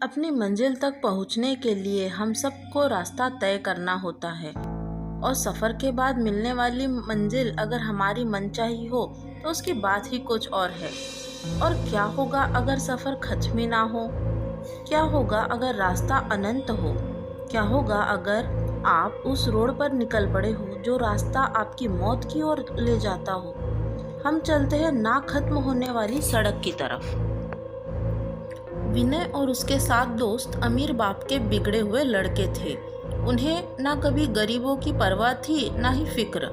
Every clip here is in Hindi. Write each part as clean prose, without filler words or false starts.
अपनी मंजिल तक पहुंचने के लिए हम सबको रास्ता तय करना होता है और सफ़र के बाद मिलने वाली मंजिल अगर हमारी मनचाही हो तो उसकी बात ही कुछ और है। और क्या होगा अगर सफ़र खत्म ही ना हो? क्या होगा अगर रास्ता अनंत हो? क्या होगा अगर आप उस रोड पर निकल पड़े हो जो रास्ता आपकी मौत की ओर ले जाता हो? हम चलते हैं ना खत्म होने वाली सड़क की तरफ। विनय और उसके 7 दोस्त अमीर बाप के बिगड़े हुए लड़के थे। उन्हें ना कभी गरीबों की परवाह थी ना ही फिक्र।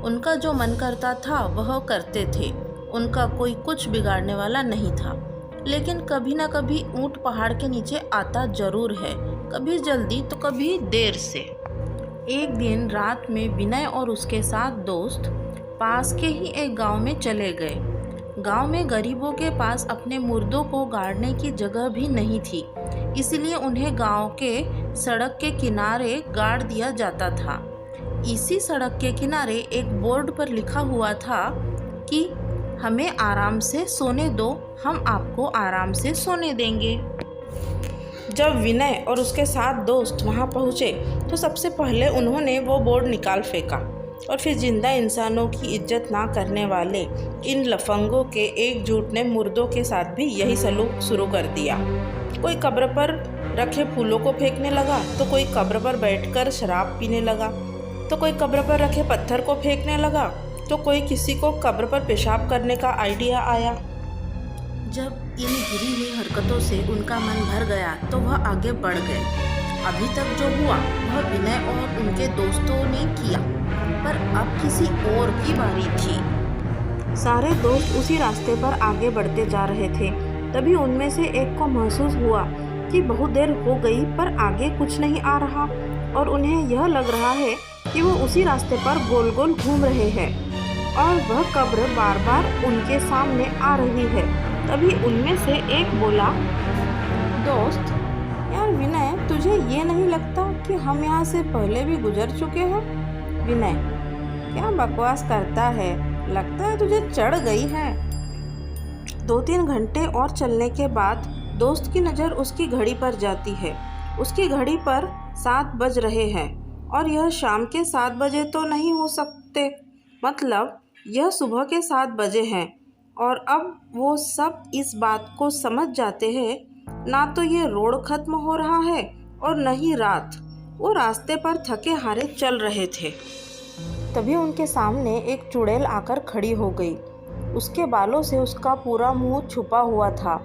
उनका जो मन करता था वह करते थे। उनका कोई कुछ बिगाड़ने वाला नहीं था। लेकिन कभी ना कभी ऊंट पहाड़ के नीचे आता जरूर है, कभी जल्दी तो कभी देर से। एक दिन रात में विनय और उसके 7 दोस्त पास के ही एक गांव में चले गए। गांव में गरीबों के पास अपने मुर्दों को गाड़ने की जगह भी नहीं थी, इसलिए उन्हें गांव के सड़क के किनारे गाड़ दिया जाता था। इसी सड़क के किनारे एक बोर्ड पर लिखा हुआ था कि हमें आराम से सोने दो, हम आपको आराम से सोने देंगे। जब विनय और उसके 7 दोस्त वहां पहुंचे तो सबसे पहले उन्होंने वो बोर्ड निकाल फेंका और फिर जिंदा इंसानों की इज्जत ना करने वाले इन लफंगों के एकजुट ने मुर्दों के साथ भी यही सलूक शुरू कर दिया। कोई कब्र पर रखे फूलों को फेंकने लगा तो कोई कब्र पर बैठकर शराब पीने लगा, तो कोई कब्र पर रखे पत्थर को फेंकने लगा, तो कोई किसी को कब्र पर पेशाब करने का आइडिया आया। जब इन गिरी हुई हरकतों से उनका मन भर गया तो वह आगे बढ़ गए। अभी तक जो हुआ वह विनय और उनके दोस्तों ने किया, पर अब किसी और की बारी थी। सारे दोस्त उसी रास्ते पर आगे बढ़ते जा रहे थे। तभी उनमें से एक को महसूस हुआ कि बहुत देर हो गई पर आगे कुछ नहीं आ रहा और उन्हें यह लग रहा है कि वो उसी रास्ते पर गोल गोल घूम रहे हैं और वह कब्र बार बार उनके सामने आ रही है। तभी उनमें से एक बोला, दोस्त यार विनय, तुझे ये नहीं लगता कि हम यहाँ से पहले भी गुजर चुके हैं? विनय, क्या बकवास करता है, लगता है तुझे चढ़ गई है। 2-3 घंटे और चलने के बाद दोस्त की नज़र उसकी घड़ी पर जाती है। उसकी घड़ी पर 7 बज रहे हैं और यह शाम के 7 बजे तो नहीं हो सकते, मतलब यह सुबह के 7 बजे हैं। और अब वो सब इस बात को समझ जाते हैं, ना तो ये रोड खत्म हो रहा है और न ही रात। वो रास्ते पर थके हारे चल रहे थे। तभी उनके सामने एक चुड़ैल आकर खड़ी हो गई। उसके बालों से उसका पूरा मुंह छुपा हुआ था,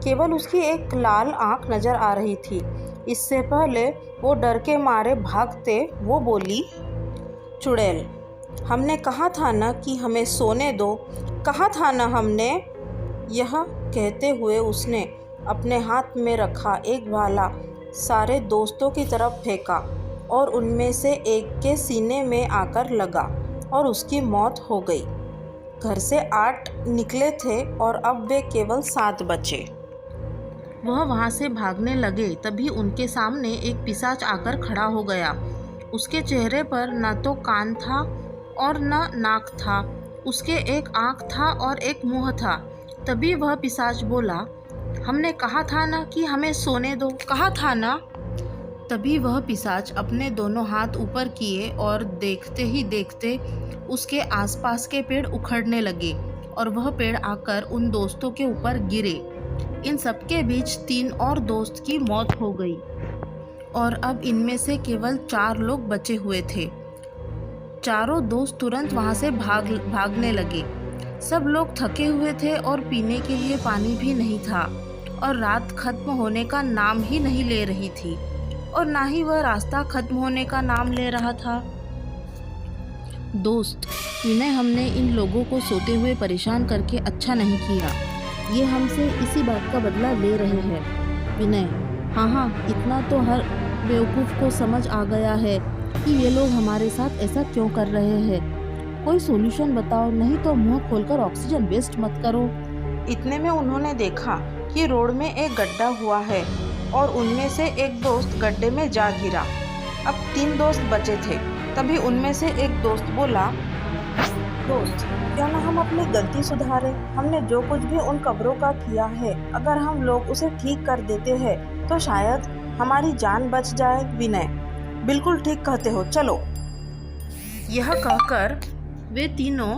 केवल उसकी एक लाल आंख नजर आ रही थी। इससे पहले वो डर के मारे भागते वो बोली, चुड़ैल, हमने कहा था ना कि हमें सोने दो, कहा था ना हमने। यह कहते हुए उसने अपने हाथ में रखा एक भाला सारे दोस्तों की तरफ फेंका और उनमें से एक के सीने में आकर लगा और उसकी मौत हो गई। घर से 8 निकले थे और अब वे केवल 7 बचे। वह वहाँ से भागने लगे, तभी उनके सामने एक पिशाच आकर खड़ा हो गया। उसके चेहरे पर न तो कान था और न नाक था, उसके एक आँख था और एक मुँह था। तभी वह पिशाच बोला, हमने कहा था ना कि हमें सोने दो, कहा था ना। तभी वह पिशाच अपने दोनों हाथ ऊपर किए और देखते ही देखते उसके आसपास के पेड़ उखड़ने लगे और वह पेड़ आकर उन दोस्तों के ऊपर गिरे। इन सबके बीच 3 और दोस्त की मौत हो गई और अब इनमें से केवल 4 लोग बचे हुए थे। चारों दोस्त तुरंत वहां से भागने लगे। सब लोग थके हुए थे और पीने के लिए पानी भी नहीं था और रात खत्म होने का नाम ही नहीं ले रही थी और ना ही वह रास्ता खत्म होने का नाम ले रहा था। दोस्त विनय, हमने इन लोगों को सोते हुए परेशान करके अच्छा नहीं किया। ये हमसे इसी बात का बदला ले रहे हैं। विनय, हाँ, इतना तो हर बेवकूफ़ को समझ आ गया है कि ये लोग हमारे साथ ऐसा क्यों कर रहे हैं। कोई सॉल्यूशन बताओ, नहीं तो मुंह खोलकर ऑक्सीजन वेस्ट मत करो। इतने में उन्होंने देखा कि रोड में एक गड्ढा हुआ है और उनमें से एक दोस्त गड्ढे में जा गिरा। अब 3 दोस्त बचे थे। तभी उनमें से एक दोस्त बोला, दोस्त, क्यों ना हम अपनी गलती सुधारें। हमने जो कुछ भी उन कब्रों का किया है, अगर हम लोग उसे ठीक कर देते हैं तो शायद हमारी जान बच जाए। विनय, बिल्कुल ठीक कहते हो, चलो। यह कहकर वे तीनों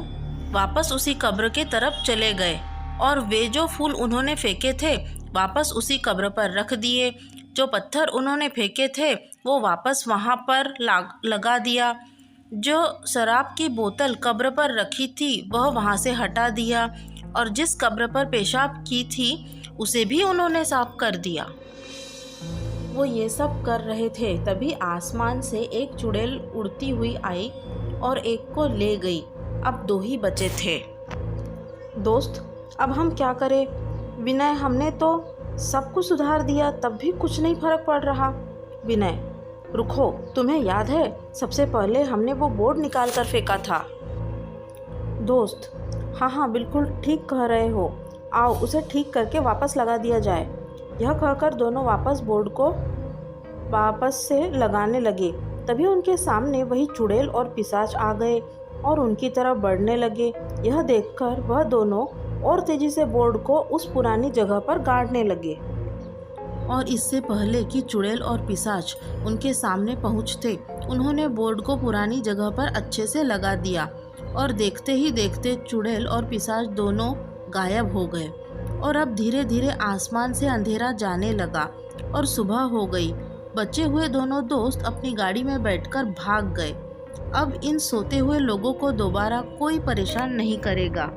वापस उसी कब्र की तरफ चले गए और वे जो फूल उन्होंने फेंके थे वापस उसी कब्र पर रख दिए। जो पत्थर उन्होंने फेंके थे वो वापस वहाँ पर लगा दिया। जो शराब की बोतल कब्र पर रखी थी वह वहाँ से हटा दिया और जिस कब्र पर पेशाब की थी उसे भी उन्होंने साफ कर दिया। वो ये सब कर रहे थे तभी आसमान से एक चुड़ैल उड़ती हुई आई और एक को ले गई। अब 2 ही बचे थे। दोस्त, अब हम क्या करें? विनय, हमने तो सब कुछ सुधार दिया तब भी कुछ नहीं फर्क पड़ रहा। विनय, रुको, तुम्हें याद है सबसे पहले हमने वो बोर्ड निकाल कर फेंका था? दोस्त, हाँ, बिल्कुल ठीक कह रहे हो। आओ उसे ठीक करके वापस लगा दिया जाए। यह कहकर दोनों वापस बोर्ड को वापस से लगाने लगे। तभी उनके सामने वही चुड़ैल और पिशाच आ गए और उनकी तरफ बढ़ने लगे। यह देखकर वह दोनों और तेजी से बोर्ड को उस पुरानी जगह पर गाड़ने लगे। और इससे पहले कि चुड़ैल और पिशाच उनके सामने पहुंचते, उन्होंने बोर्ड को पुरानी जगह पर अच्छे से लगा दिया और देखते ही देखते चुड़ैल और पिशाच दोनों गायब हो गए। और अब धीरे धीरे आसमान से अंधेरा जाने लगा और सुबह हो गई। बचे हुए दोनों दोस्त अपनी गाड़ी में बैठकर भाग गए। अब इन सोते हुए लोगों को दोबारा कोई परेशान नहीं करेगा।